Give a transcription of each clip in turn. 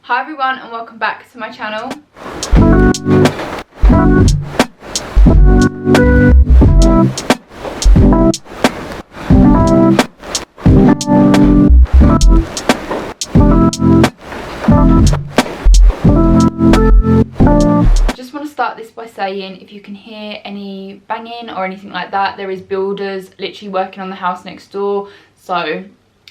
Hi everyone and welcome back to my channel. Just want to start this by saying if you can hear any banging or anything like that, there is builders literally working on the house next door, so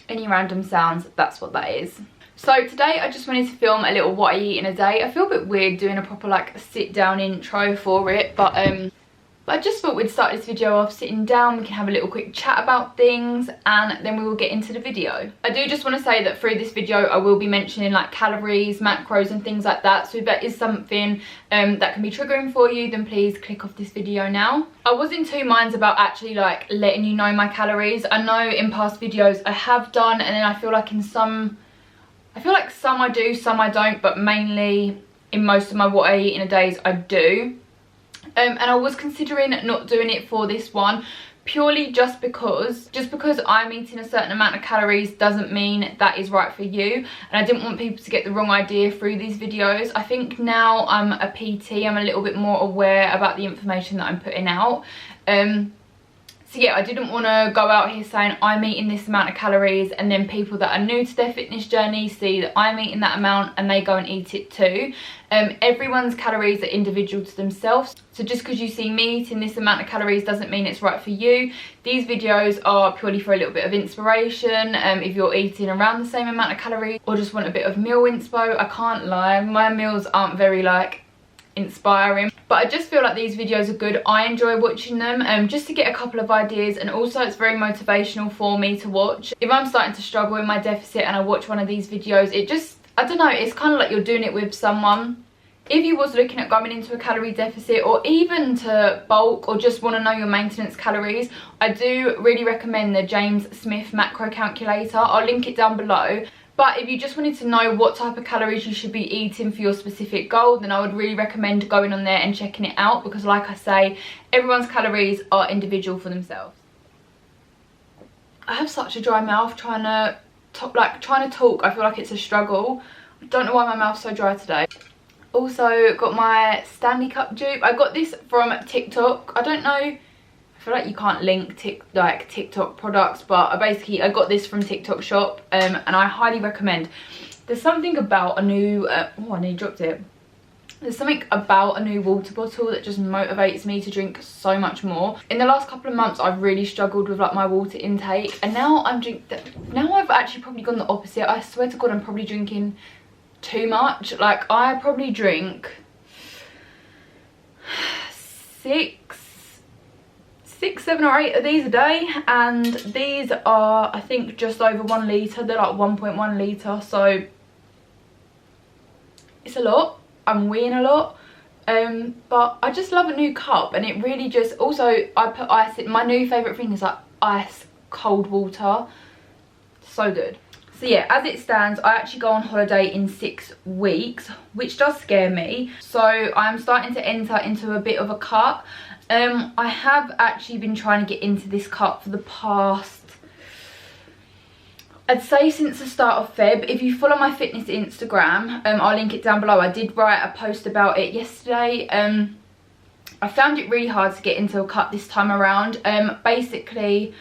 any random sounds, that's what that is. So today I just wanted to film a little what I eat in a day. I feel a bit weird doing a proper like sit down intro for it, but I just thought we'd start this video off sitting down, we can have a little quick chat about things and then we will get into the video. I do just want to say that through this video I will be mentioning like calories, macros and things like that, so if that is something that can be triggering for you, then please click off this video now. I was in two minds about actually like letting you know my calories. I know in past videos I have done, and then I feel like some I do, some I don't, but mainly in most of my what I eat in a days I do. And I was considering not doing it for this one, purely just because I'm eating a certain amount of calories doesn't mean that is right for you, and I didn't want people to get the wrong idea through these videos. I think now I'm a PT, I'm a little bit more aware about the information that I'm putting out. So yeah, I didn't want to go out here saying I'm eating this amount of calories and then people that are new to their fitness journey see that I'm eating that amount and they go and eat it too. Everyone's calories are individual to themselves, so just because you see me eating this amount of calories doesn't mean it's right for you. These videos are purely for a little bit of inspiration. If you're eating around the same amount of calories or just want a bit of meal inspo, I can't lie, my meals aren't very like inspiring, but I just feel like these videos are good. I enjoy watching them just to get a couple of ideas, and also it's very motivational for me to watch. If I'm starting to struggle in my deficit and I watch one of these videos, it just, I don't know, it's kind of like you're doing it with someone. If you was looking at going into a calorie deficit or even to bulk or just want to know your maintenance calories, I do really recommend the James Smith macro calculator. I'll link it down below. But if you just wanted to know what type of calories you should be eating for your specific goal, then I would really recommend going on there and checking it out, because like I say, everyone's calories are individual for themselves. I have such a dry mouth trying to talk. I feel like it's a struggle. I don't know why my mouth's so dry today. Also got my Stanley Cup dupe. I got this from TikTok. I don't know, I feel like you can't link TikTok products, but I got this from TikTok shop, and I highly recommend. There's something about a new oh, I nearly dropped it. There's something about a new water bottle that just motivates me to drink so much more. In the last couple of months I've really struggled with like my water intake, and now I've actually probably gone the opposite. I swear to God, I'm probably drinking too much. Like I probably drink six, 7 or 8 of these a day, and these are I think just over 1 litre. They're like 1.1 litre, so it's a lot. I'm weeing a lot, but I just love a new cup, and it really just, also I put ice in. My new favourite thing is like ice cold water, so good. So yeah, as it stands, I actually go on holiday in 6 weeks, which does scare me, so I'm starting to enter into a bit of a cut. I have actually been trying to get into this cut for the past, I'd say since the start of Feb. If you follow my fitness Instagram, I'll link it down below. I did write a post about it yesterday. I found it really hard to get into a cut this time around. Basically,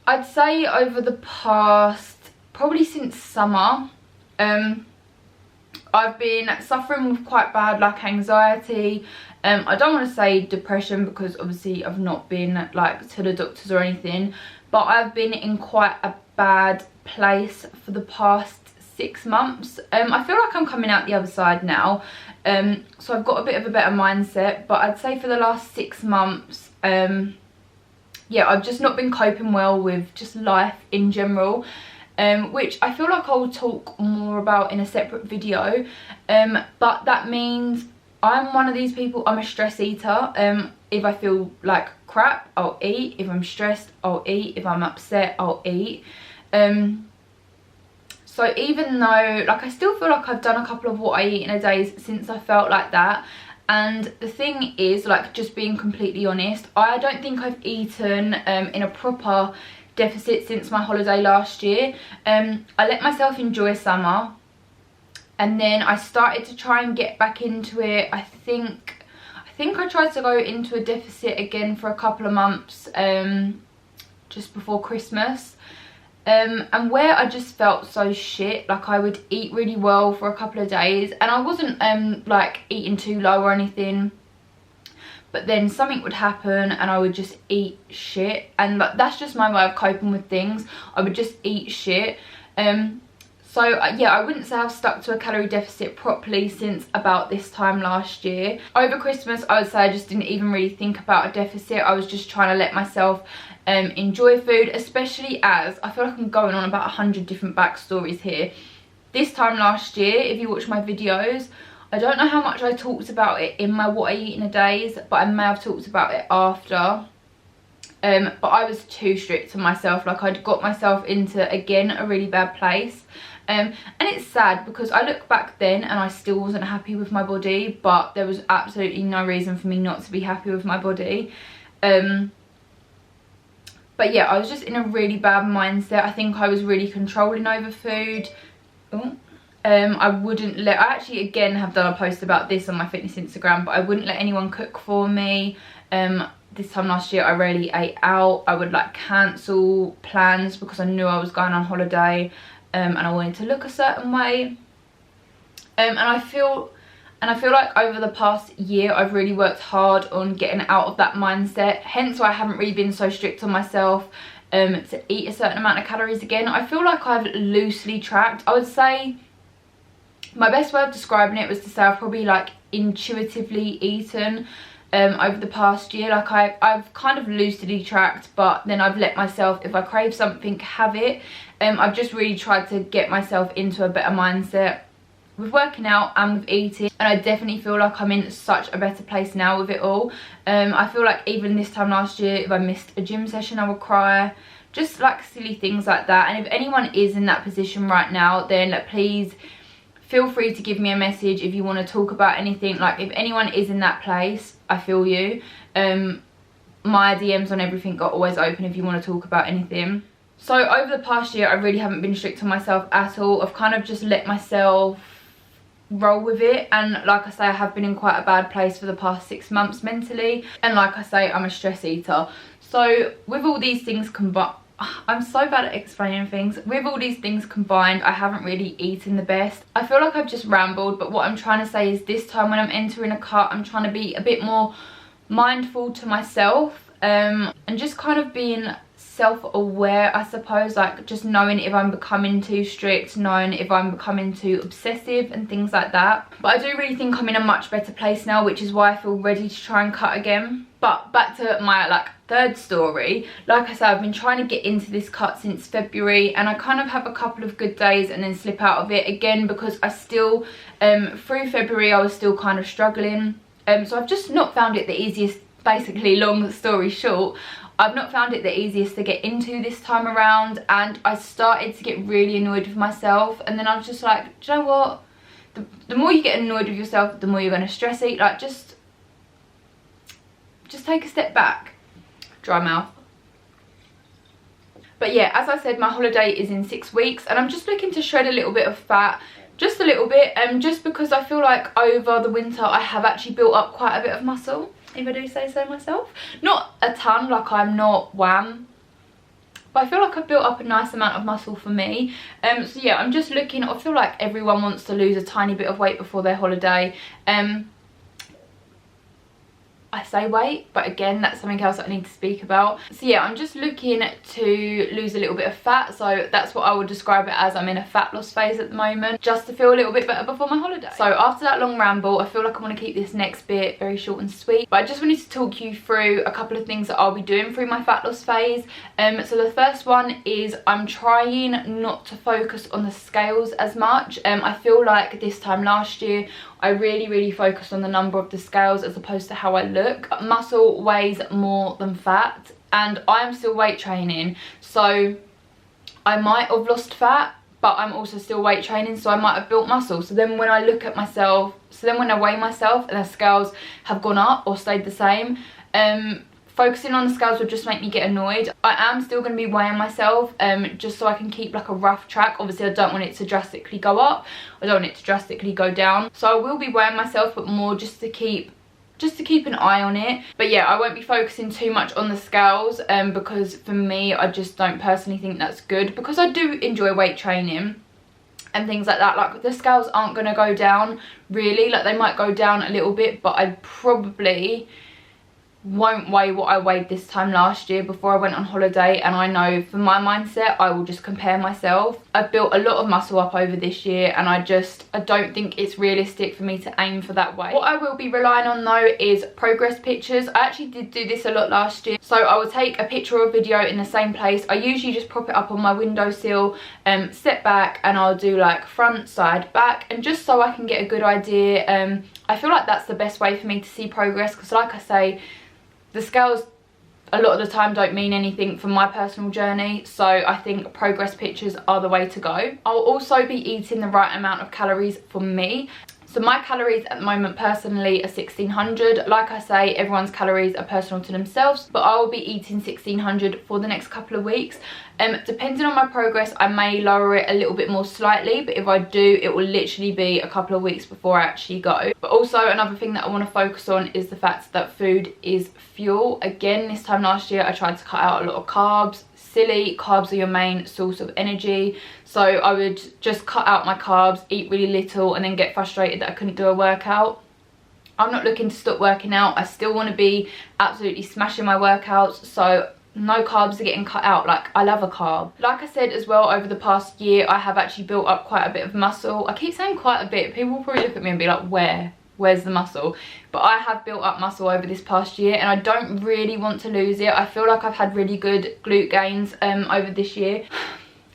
I'd say over the past, probably since summer, I've been suffering with quite bad like anxiety. I don't want to say depression, because obviously I've not been like to the doctors or anything, but I've been in quite a bad place for the past 6 months. I feel like I'm coming out the other side now, so I've got a bit of a better mindset, but I'd say for the last 6 months, yeah, I've just not been coping well with just life in general, which I feel like I'll talk more about in a separate video, but that means I'm one of these people, I'm a stress eater. If I feel like crap, I'll eat. If I'm stressed, I'll eat. If I'm upset, I'll eat. So even though, like, I still feel like I've done a couple of what I eat in a day since I felt like that. And the thing is, like, just being completely honest, I don't think I've eaten in a proper deficit since my holiday last year. I let myself enjoy summer. and then I started to try and get back into it. I think I tried to go into a deficit again for a couple of months just before Christmas, and where I just felt so shit. Like, I would eat really well for a couple of days, and I wasn't like eating too low or anything, but then something would happen and I would just eat shit, and that's just my way of coping with things. I would just eat shit. So yeah, I wouldn't say I've stuck to a calorie deficit properly since about this time last year. Over Christmas, I would say I just didn't even really think about a deficit. I was just trying to let myself enjoy food, especially as I feel like I'm going on about 100 different backstories here. This time last year, if you watch my videos, I don't know how much I talked about it in my what I eat in a days, but I may have talked about it after. But I was too strict on myself. Like, I'd got myself into, again, a really bad place. And it's sad because I look back then and I still wasn't happy with my body, but there was absolutely no reason for me not to be happy with my body. But yeah, I was just in a really bad mindset. I think I was really controlling over food. I wouldn't let, I actually again have done a post about this on my fitness Instagram, but I wouldn't let anyone cook for me. This time last year I rarely ate out. I would like cancel plans because I knew I was going on holiday, and I wanted to look a certain way. And I feel like over the past year I've really worked hard on getting out of that mindset, hence why I haven't really been so strict on myself to eat a certain amount of calories again. I feel like I've loosely tracked. I would say my best way of describing it was to say I've probably like intuitively eaten over the past year. Like, I've kind of loosely tracked, but then I've let myself, if I crave something, have it. I've just really tried to get myself into a better mindset with working out and with eating, and I definitely feel like I'm in such a better place now with it all. I feel like even this time last year, if I missed a gym session, I would cry. Just like silly things like that. And if anyone is in that position right now, then please feel free to give me a message if you want to talk about anything. Like, if anyone is in that place, I feel you. My DMs on everything are always open if you want to talk about anything. So over the past year, I really haven't been strict on myself at all. I've kind of just let myself roll with it, and like I say, I have been in quite a bad place for the past 6 months mentally, and like I say, I'm a stress eater. So with all these things combined, I'm so bad at explaining things. With all these things combined, I haven't really eaten the best. I feel like I've just rambled, but what I'm trying to say is this time when I'm entering a cut, I'm trying to be a bit more mindful to myself, and just kind of being self-aware, I suppose, like just knowing if I'm becoming too strict, knowing if I'm becoming too obsessive and things like that. But I do really think I'm in a much better place now, which is why I feel ready to try and cut again. But back to my like third story, like I said, I've been trying to get into this cut since February, and I kind of have a couple of good days and then slip out of it again because I still through February I was still kind of struggling. So I've just not found it the easiest, basically, long story short, I've not found it the easiest to get into this time around, and I started to get really annoyed with myself, and then I was just like, do you know what, the more you get annoyed with yourself, the more you're going to stress eat. Like, just take a step back. Dry mouth. But yeah, as I said, my holiday is in 6 weeks, and I'm just looking to shred a little bit of fat, just a little bit, just because I feel like over the winter I have actually built up quite a bit of muscle, if I do say so myself. Not a ton, like I'm not wham, but I feel like I've built up a nice amount of muscle for me. So yeah, I'm just looking, I feel like everyone wants to lose a tiny bit of weight before their holiday. I say weight, but again, that's something else that I need to speak about. So yeah, I'm just looking to lose a little bit of fat, so that's what I would describe it as. I'm in a fat loss phase at the moment, just to feel a little bit better before my holiday. So after that long ramble, I feel like I want to keep this next bit very short and sweet, but I just wanted to talk you through a couple of things that I'll be doing through my fat loss phase. So the first one is I'm trying not to focus on the scales as much. I feel like this time last year I really focused on the number of the scales as opposed to how I look. Muscle weighs more than fat, and I am still weight training, so I might have lost fat, but I'm also still weight training, so I might have built muscle. So then when I look at myself, so then when I weigh myself and the scales have gone up or stayed the same, focusing on the scales would just make me get annoyed. I am still going to be weighing myself just so I can keep like a rough track. Obviously I don't want it to drastically go up, I don't want it to drastically go down, so I will be weighing myself, but more just to keep an eye on it. But yeah, I won't be focusing too much on the scales because for me, I just don't personally think that's good, because I do enjoy weight training and things like that. Like, the scales aren't going to go down really, like they might go down a little bit, but I probably won't weigh what I weighed this time last year before I went on holiday. And I know for my mindset, I will just compare myself. I've built a lot of muscle up over this year, and I don't think it's realistic for me to aim for that weight. What I will be relying on though is progress pictures. I actually did do this a lot last year, so I will take a picture or a video in the same place. I usually just prop it up on my windowsill, step back, and I'll do like front, side, back, and just so I can get a good idea. I feel like that's the best way for me to see progress, because like I say, the scales a lot of the time don't mean anything for my personal journey, so I think progress pictures are the way to go. I'll also be eating the right amount of calories for me. So my calories at the moment personally are 1600. Like I say, everyone's calories are personal to themselves, but I will be eating 1600 for the next couple of weeks. Depending on my progress, I may lower it a little bit more slightly, but if I do, it will literally be a couple of weeks before I actually go. But also another thing that I want to focus on is the fact that food is fuel. Again, this time last year, I tried to cut out a lot of carbs. Silly, carbs are your main source of energy, so I would just cut out my carbs, eat really little, and then get frustrated that I couldn't do a workout. I'm not looking to stop working out. I still want to be absolutely smashing my workouts, so no carbs are getting cut out. Like, I love a carb. Like I said as well, over the past year I have actually built up quite a bit of muscle. I keep saying quite a bit, people will probably look at me and be like, where's the muscle? But I have built up muscle over this past year, and I don't really want to lose it. I feel like I've had really good glute gains over this year,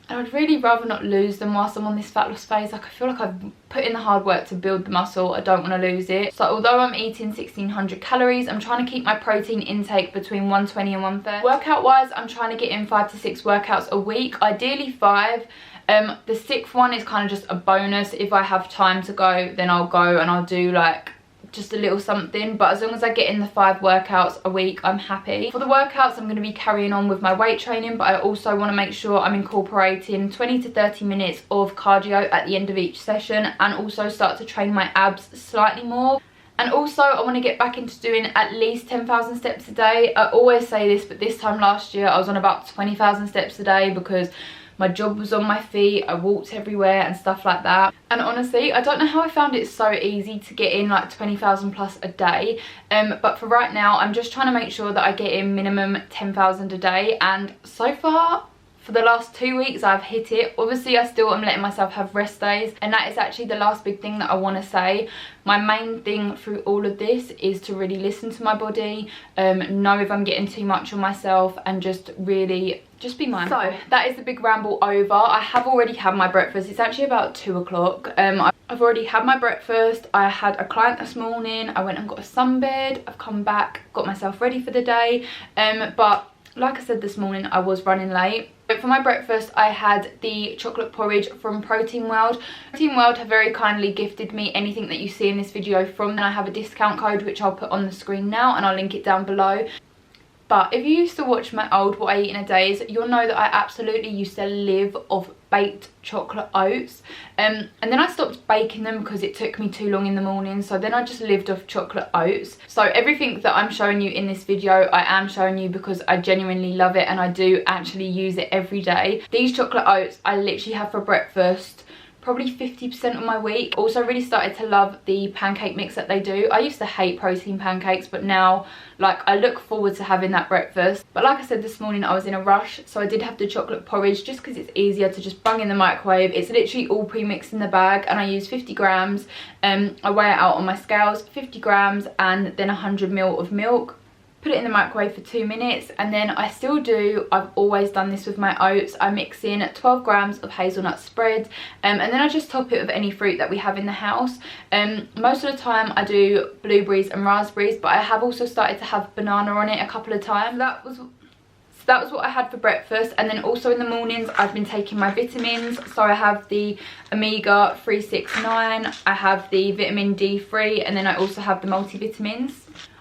and I'd really rather not lose them whilst I'm on this fat loss phase. Like, I feel like I've put in the hard work to build the muscle. I don't want to lose it. So although I'm eating 1600 calories, I'm trying to keep my protein intake between 120 and 130. Workout wise, I'm trying to get in 5 to 6 workouts a week, ideally 5. The 6th one is kind of just a bonus. If I have time to go, then I'll go and I'll do like just a little something, but as long as I get in the 5 workouts a week, I'm happy. For the workouts, I'm going to be carrying on with my weight training, but I also want to make sure I'm incorporating 20 to 30 minutes of cardio at the end of each session, and also start to train my abs slightly more. And also, I want to get back into doing at least 10,000 steps a day. I always say this, but this time last year I was on about 20,000 steps a day because my job was on my feet, I walked everywhere and stuff like that. And honestly, I don't know how I found it so easy to get in like 20,000 plus a day. But for right now, I'm just trying to make sure that I get in minimum 10,000 a day. And so far, for the last 2 weeks, I've hit it. Obviously, I still am letting myself have rest days. And that is actually the last big thing that I want to say. My main thing through all of this is to really listen to my body, know if I'm getting too much on myself, and just really just be mindful. So that is the big ramble over. I have already had my breakfast. It's actually about 2 o'clock. I've already had my breakfast. I had a client this morning. I went and got a sunbed. I've come back, got myself ready for the day. But like I said this morning, I was running late. But for my breakfast, I had the chocolate porridge from Protein World. Protein World have very kindly gifted me anything that you see in this video from them. And I have a discount code, which I'll put on the screen now, and I'll link it down below. But if you used to watch my old What I Eat in a Days, you'll know that I absolutely used to live off baked chocolate oats. And then I stopped baking them because it took me too long in the morning. So then I just lived off chocolate oats. So everything that I'm showing you in this video, I am showing you because I genuinely love it and I do actually use it every day. These chocolate oats I literally have for breakfast probably 50% of my week. Also really started to love the pancake mix that they do. I used to hate protein pancakes, but now like I look forward to having that breakfast. But like I said this morning, I was in a rush, so I did have the chocolate porridge just because it's easier to just bung in the microwave. It's literally all pre-mixed in the bag, and I use 50 grams. I weigh it out on my scales, 50 grams and then 100 ml of milk. Put it in the microwave for 2 minutes, and then I still do, I've always done this with my oats, I mix in 12 grams of hazelnut spread, and then I just top it with any fruit that we have in the house. Most of the time I do blueberries and raspberries, but I have also started to have banana on it a couple of times. That was what I had for breakfast. And then also in the mornings I've been taking my vitamins. So I have the omega 369, I have the vitamin D3, and then I also have the multivitamins.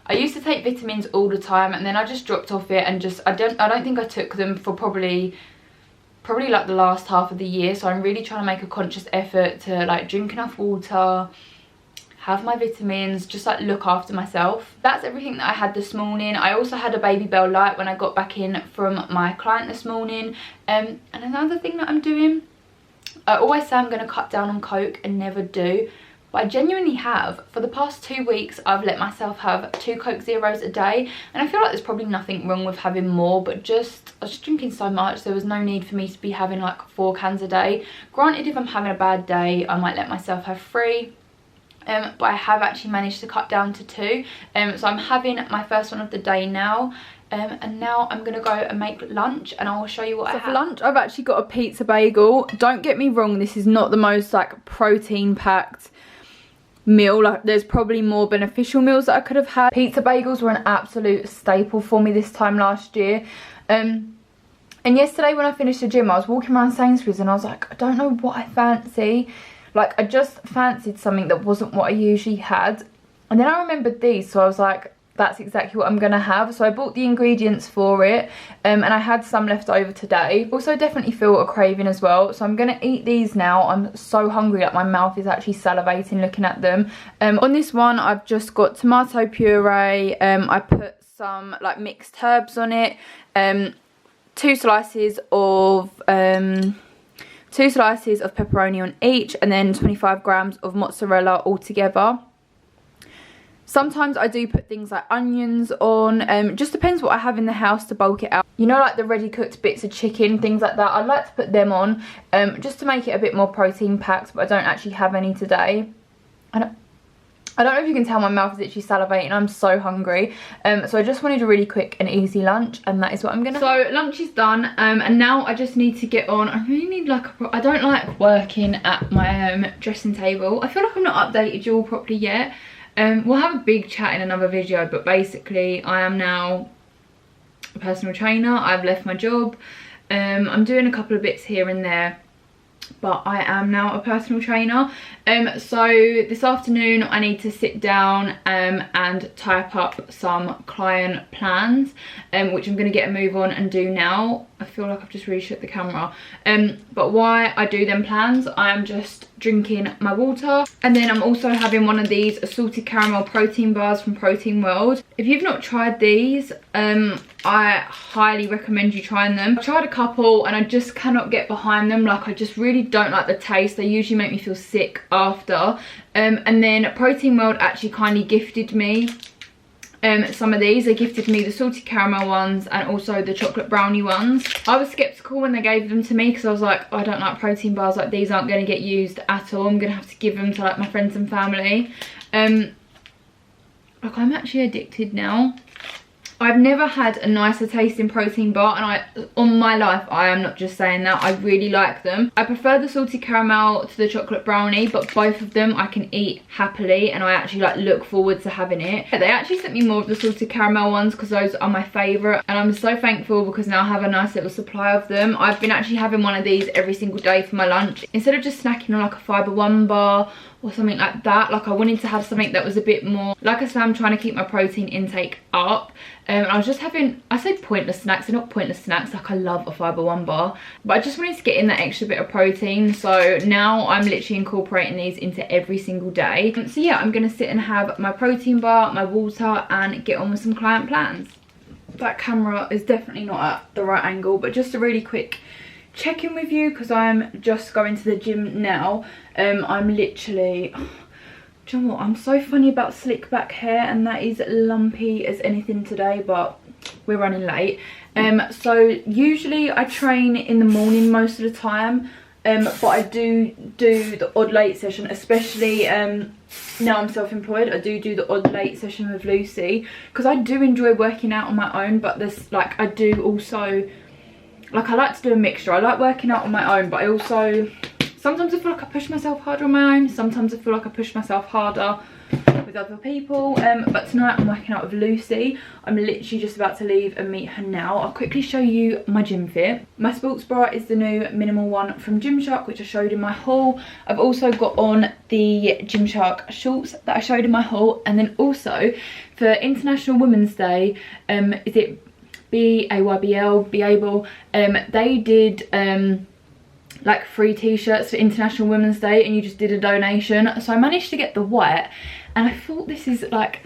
I used to take vitamins all the time, and then I just dropped off it, and just I don't think I took them for probably like the last half of the year. So I'm really trying to make a conscious effort to like drink enough water, have my vitamins, just like look after myself. That's everything that I had this morning. I also had a Baby Bell Light when I got back in from my client this morning. And another thing that I'm doing, I always say I'm going to cut down on Coke and never do, but I genuinely have. For the past 2 weeks, I've let myself have 2 Coke Zeros a day, and I feel like there's probably nothing wrong with having more, but I was just drinking so much, there was no need for me to be having like 4 cans a day. Granted, if I'm having a bad day, I might let myself have 3. But I have actually managed to cut down to 2. So I'm having my first one of the day now. And now I'm going to go and make lunch, and I will show you what I have. For lunch, I've actually got a pizza bagel. Don't get me wrong, this is not the most like protein packed meal. Like, there's probably more beneficial meals that I could have had. Pizza bagels were an absolute staple for me this time last year. And yesterday when I finished the gym, I was walking around Sainsbury's and I was like, I don't know what I fancy. Like, I just fancied something that wasn't what I usually had. And then I remembered these, so I was like, that's exactly what I'm gonna have. So I bought the ingredients for it, and I had some left over today. Also definitely feel a craving as well, so I'm gonna eat these now. I'm so hungry, like my mouth is actually salivating looking at them. On this one, I've just got tomato puree. I put some like mixed herbs on it, 2 slices of pepperoni on each, and then 25 grams of mozzarella altogether. Sometimes I do put things like onions on. It just depends what I have in the house to bulk it out. You know, like the ready cooked bits of chicken, things like that. I'd like to put them on just to make it a bit more protein packed, but I don't actually have any today. I don't know if you can tell, my mouth is literally salivating. I'm so hungry. So I just wanted a really quick and easy lunch, and that is what I'm gonna. So lunch is done, and now I just need to get on. I really need like I don't like working at my dressing table. I feel like I've not updated you all properly yet. We'll have a big chat in another video, but basically I am now a personal trainer. I've left my job. I'm doing a couple of bits here and there, but I am now a personal trainer. So this afternoon I need to sit down and type up some client plans, which I'm going to get a move on and do now. I feel like I've just really shut the camera. But while I do them plans, I am just drinking my water, and then I'm also having one of these salted caramel protein bars from Protein World. If you've not tried these, I highly recommend you trying them. I've tried a couple and I just cannot get behind them. Like, I just really don't like the taste. They usually make me feel sick after. And then Protein World actually kindly gifted me some of these. They gifted me the salted caramel ones and also the chocolate brownie ones. I was skeptical when they gave them to me because I was like, I don't like protein bars, like these aren't going to get used at all. I'm going to have to give them to like my friends and family. Like, I'm actually addicted now. I've never had a nicer tasting protein bar, and on my life, I am not just saying that, I really like them. I prefer the salted caramel to the chocolate brownie, but both of them I can eat happily, and I actually like look forward to having it. They actually sent me more of the salted caramel ones because those are my favourite, and I'm so thankful because now I have a nice little supply of them. I've been actually having one of these every single day for my lunch. Instead of just snacking on like a Fibre One bar or something like that, like I wanted to have something that was a bit more, like I said, I'm trying to keep my protein intake up. I was just having, I say pointless snacks, they're not pointless snacks, like I love a Fibre One bar, but I just wanted to get in that extra bit of protein, so now I'm literally incorporating these into every single day. So yeah, I'm gonna sit and have my protein bar, my water, and get on with some client plans. That camera is definitely not at the right angle, but just a really quick check-in with you because I'm just going to the gym now. I'm literally, do you know what, I'm so funny about slick back hair, and that is lumpy as anything today, but we're running late. So usually I train in the morning most of the time, but I do the odd late session, especially now I'm self-employed. I do the odd late session with Lucy because I do enjoy working out on my own, but there's like, I do also, like, I like to do a mixture. I like working out on my own, but I also sometimes I feel like I push myself harder on my own, sometimes I feel like I push myself harder with other people, but tonight I'm working out with Lucy. I'm literally just about to leave and meet her now. I'll quickly show you my gym fit. My sports bra is the new minimal one from Gymshark, which I showed in my haul. I've also got on the Gymshark shorts that I showed in my haul, and then also for International Women's Day, is it BAYBL, they did like free t-shirts for International Women's Day, and you just did a donation, so I managed to get the white, and I thought this is like,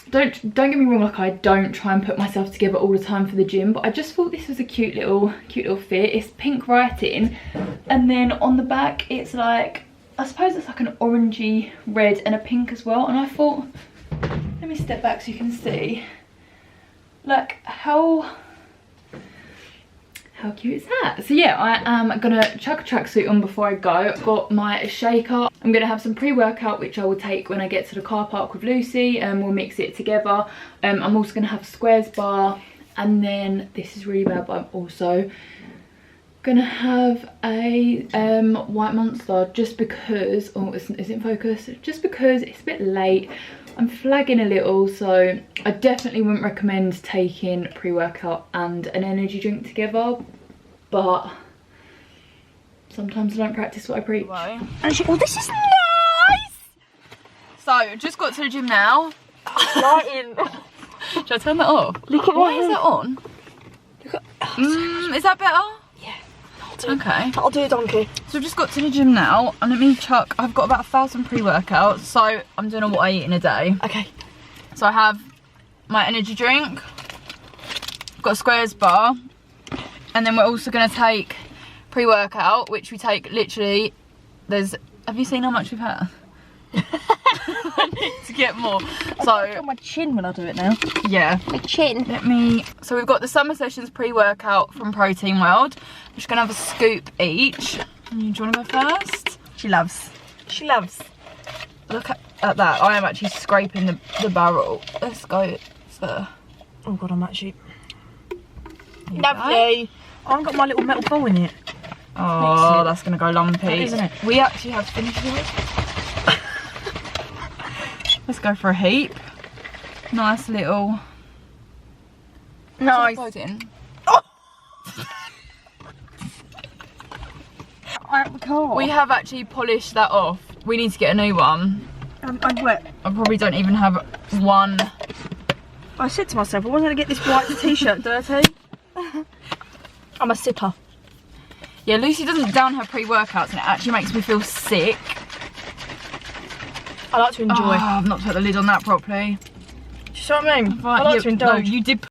don't get me wrong, like I don't try and put myself together all the time for the gym, but I just thought this was a cute little fit. It's pink writing, and then on the back it's like, I suppose it's like an orangey red and a pink as well, and I thought, let me step back so you can see, like how cute is that? So yeah, I am gonna chuck a tracksuit on before I go. I've got my shaker. I'm gonna have some pre-workout, which I will take when I get to the car park with Lucy, and we'll mix it together. I'm also gonna have a squares bar, and then this is really bad, but I'm also gonna have a white monster, just because, oh, is it in focus? Just because it's a bit late. I'm flagging a little, so I definitely wouldn't recommend taking pre-workout and an energy drink together, but sometimes I don't practice what I preach. Actually, oh, this is nice! So, just got to the gym now. Lighting. Should I turn that off? Look at why is it on? Look at, is that better? yeah. Okay. I'll do a donkey. So I've just got to the gym now, and let me chuck, I've got about 1,000 pre-workouts, so I'm doing what I eat in a day. Okay. So I have my energy drink, I've got a squares bar, and then we're also gonna take pre-workout, which we take literally, have you seen how much we've had? I need to get more. So on my chin when I do it now. Yeah. My chin. So we've got the Summer Sessions pre-workout from Protein World. I'm just gonna have a scoop each. Do you wanna go first? She loves. Look at that. I am actually scraping the barrel. Let's go. So. Oh god, I'm actually. Lovely. I haven't got my little metal ball in it. Oh, that's gonna go lumpy. Isn't it? We actually have finished it. Let's go for a heap. Nice little. Nice. Oh. Out the car. We have actually polished that off. We need to get a new one. I'm wet. I probably don't even have one. I said to myself, I wasn't going to get this white t-shirt dirty. I'm a sipper. Yeah, Lucy doesn't down her pre-workouts, and it actually makes me feel sick. I like to enjoy. Oh, I've not put the lid on that properly. Do you see what I mean? Right, I like to indulge. No, you did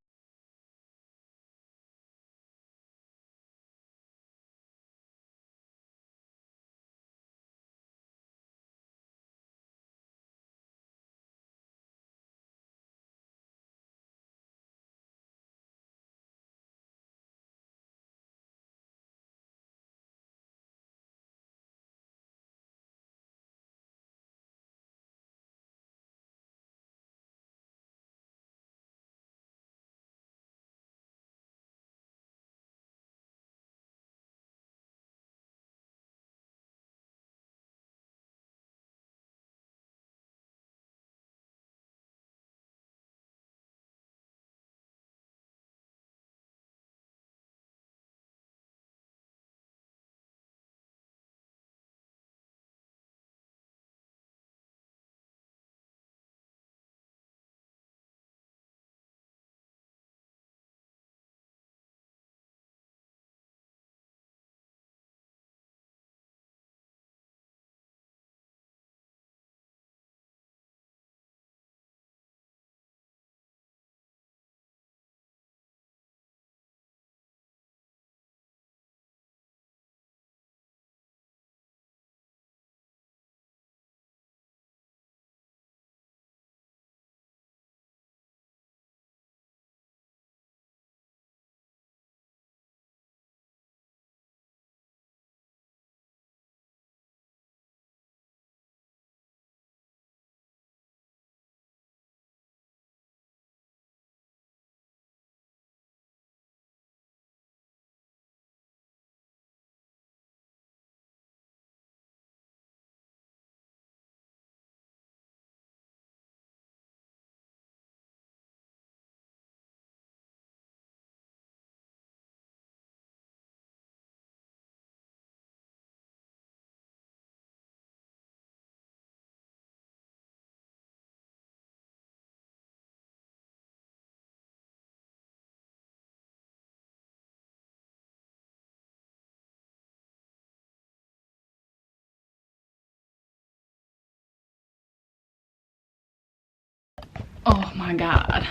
Oh my god.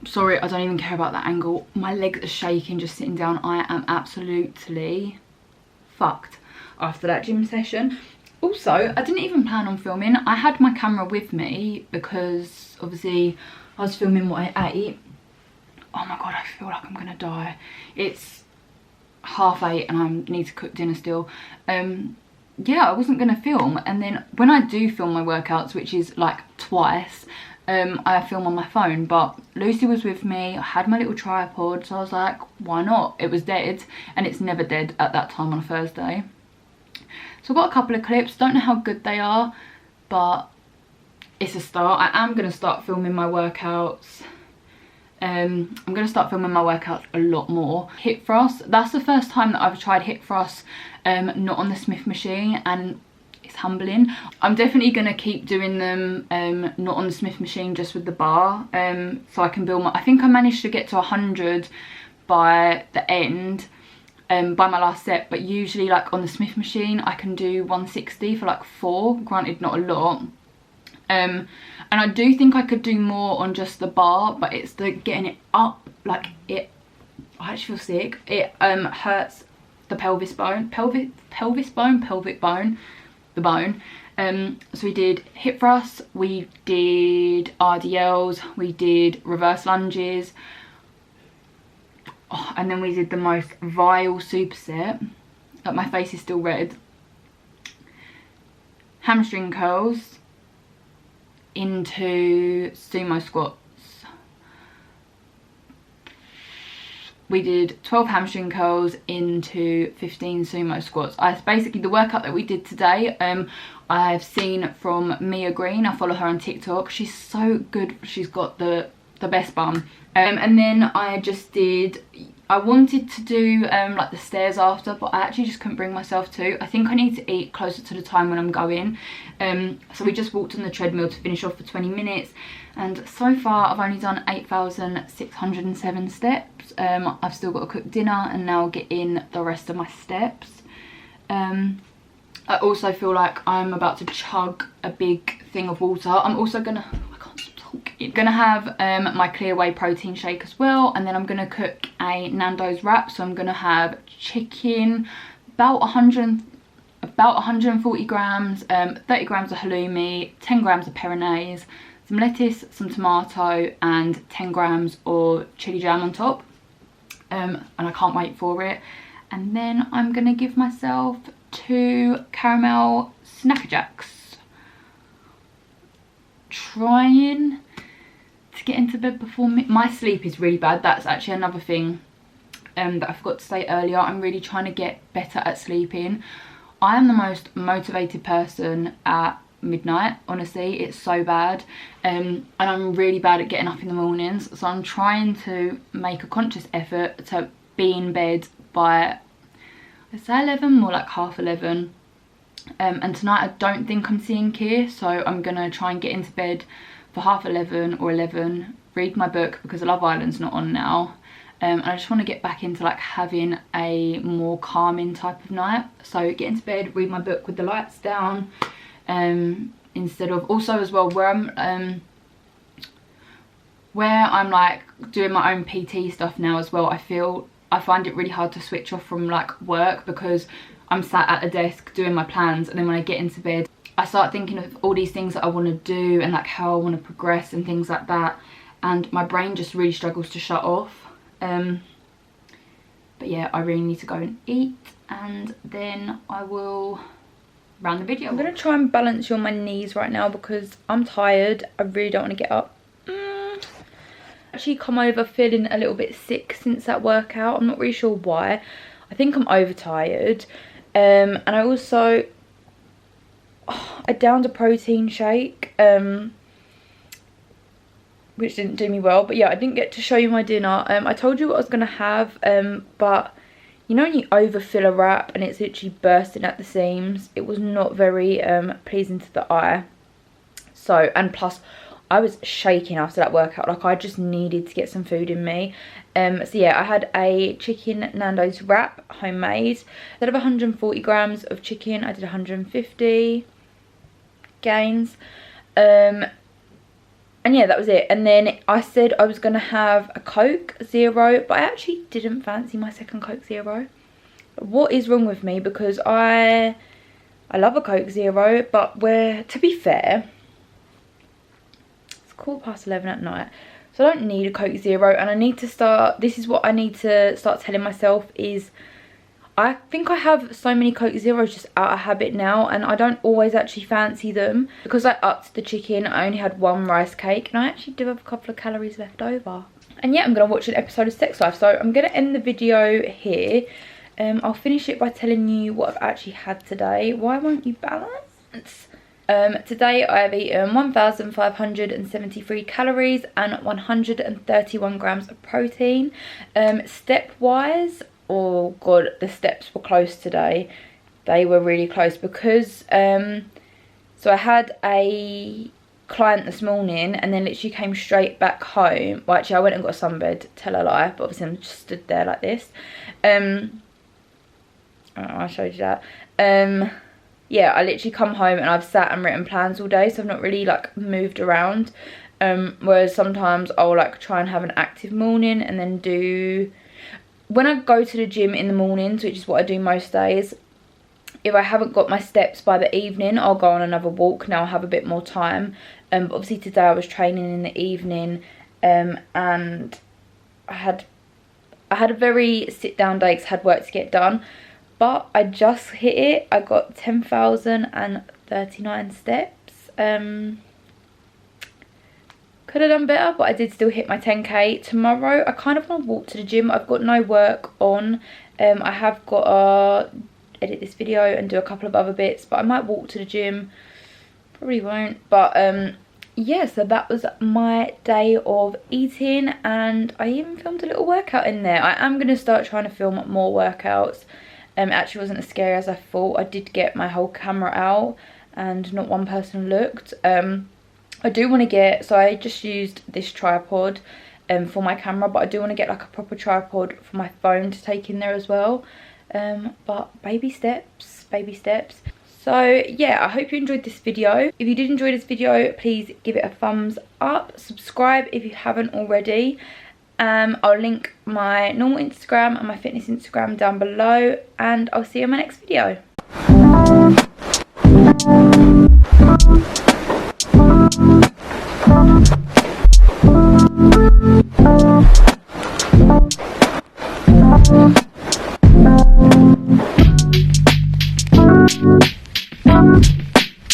Sorry, I don't even care about that angle. My legs are shaking just sitting down. I am absolutely fucked after that gym session. Also, I didn't even plan on filming. I had my camera with me because obviously I was filming what I ate. Oh my god, I feel like I'm gonna die. It's 8:30 and I need to cook dinner still. Yeah, I wasn't gonna film, and then when I do film my workouts, which is like twice, I film on my phone, but Lucy was with me. I had my little tripod, so I was like, why not? It was dead, and it's never dead at that time on a Thursday. So I've got a couple of clips. Don't know how good they are, but it's a start. I am going to start filming my workouts. I'm going to start filming my workouts a lot more. Hip thrust, that's the first time that I've tried hip thrust, not on the Smith machine, and it's humbling. I'm definitely going to keep doing them not on the Smith machine, just with the bar, so I can build my... I think I managed to get to 100 by the end, by my last set, but usually like on the Smith machine I can do 160 for like 4, granted not a lot. And I do think I could do more on just the bar, but it's the getting it up, like it... I actually feel sick. It hurts the pelvis bone, pelvic bone, the bone. So we did hip thrusts, we did RDLs, we did reverse lunges, oh, and then we did the most vile superset. Like, my face is still red. Hamstring curls into sumo squats. We did 12 hamstring curls into 15 sumo squats. Basically the workout that we did today, I've seen from Mia Green. I follow her on TikTok. She's so good. She's got the best bum. And then I just did... I wanted to do like the stairs after, but I actually just couldn't bring myself to. I think I need to eat closer to the time when I'm going. So we just walked on the treadmill to finish off for 20 minutes. And so far I've only done 8,607 steps. I've still got to cook dinner and now get in the rest of my steps. I also feel like I'm about to chug a big thing of water. I'm also gonna... Gonna have my clear whey protein shake as well, and then I'm gonna cook a Nando's wrap. So I'm gonna have chicken, about 140 grams, 30 grams of halloumi, 10 grams of peronaise, some lettuce, some tomato, and 10 grams of chili jam on top. And I can't wait for it. And then I'm gonna give myself 2 caramel Snacker Jacks. Trying to get into bed before my sleep is really bad. That's actually another thing that I forgot to say earlier. I'm really trying to get better at sleeping. I am the most motivated person at midnight, honestly. It's so bad, and I'm really bad at getting up in the mornings, so I'm trying to make a conscious effort to be in bed by, I'd say 11, more like half 11. And tonight I don't think I'm seeing Keir, so I'm gonna try and get into bed for half 11 or 11, read my book because Love Island's not on now, and I just want to get back into like having a more calming type of night. So get into bed, read my book with the lights down, instead of... Also as well, where I'm like doing my own PT stuff now as well, I find it really hard to switch off from like work because I'm sat at a desk doing my plans, and then when I get into bed I start thinking of all these things that I want to do and like how I want to progress and things like that, and my brain just really struggles to shut off. But yeah, I really need to go and eat, and then I will round the video. I'm going to try and balance you on my knees right now because I'm tired. I really don't want to get up. Actually come over feeling a little bit sick since that workout. I'm not really sure why. I think I'm overtired. And I also... I downed a protein shake, which didn't do me well. But yeah, I didn't get to show you my dinner. I told you what I was going to have, but you know when you overfill a wrap and it's literally bursting at the seams? It was not very pleasing to the eye. So, and plus I was shaking after that workout. Like, I just needed to get some food in me. So yeah, I had a chicken Nando's wrap, homemade. Instead of 140 grams of chicken, I did 150 gains. And And yeah, that was it. And then I said I was going to have a Coke Zero, but I actually didn't fancy my second Coke Zero. What is wrong with me? Because I love a Coke Zero, but to be fair, it's 11:15 at night. So I don't need a Coke Zero, and I need to start, this is what I need to start telling myself is, I think I have so many Coke Zeros just out of habit now, and I don't always actually fancy them. Because I upped the chicken, I only had 1 rice cake, and I actually do have a couple of calories left over. And yeah, I'm going to watch an episode of Sex Life, so I'm going to end the video here. I'll finish it by telling you what I've actually had today. Why won't you balance? Today I have eaten 1,573 calories and 131 grams of protein. Step-wise, oh god, the steps were close today. They were really close because so I had a client this morning and then literally came straight back home. Well, actually I went and got a sunbed, tell a lie, but obviously I'm just stood there like this. I showed you that. Yeah, I literally come home and I've sat and written plans all day, so I've not really like moved around. Whereas sometimes I'll like try and have an active morning and then do, when I go to the gym in the mornings, which is what I do most days, if I haven't got my steps by the evening, I'll go on another walk. Now I'll have a bit more time. But obviously today I was training in the evening, and I had a very sit down day because I had work to get done. But I just hit it. I got 10,039 steps. Could have done better, but I did still hit my 10k. Tomorrow, I kind of want to walk to the gym. I've got no work on. I have got to edit this video and do a couple of other bits, but I might walk to the gym. Probably won't. But yeah, so that was my day of eating, and I even filmed a little workout in there. I am going to start trying to film more workouts. It actually wasn't as scary as I thought. I did get my whole camera out and not one person looked. I do want to get, so I just used this tripod for my camera, but I do want to get like a proper tripod for my phone to take in there as well. But baby steps, baby steps. So yeah, I hope you enjoyed this video. If you did enjoy this video, please give it a thumbs up. Subscribe if you haven't already. I'll link my normal Instagram and my fitness Instagram down below, and I'll see you in my next video.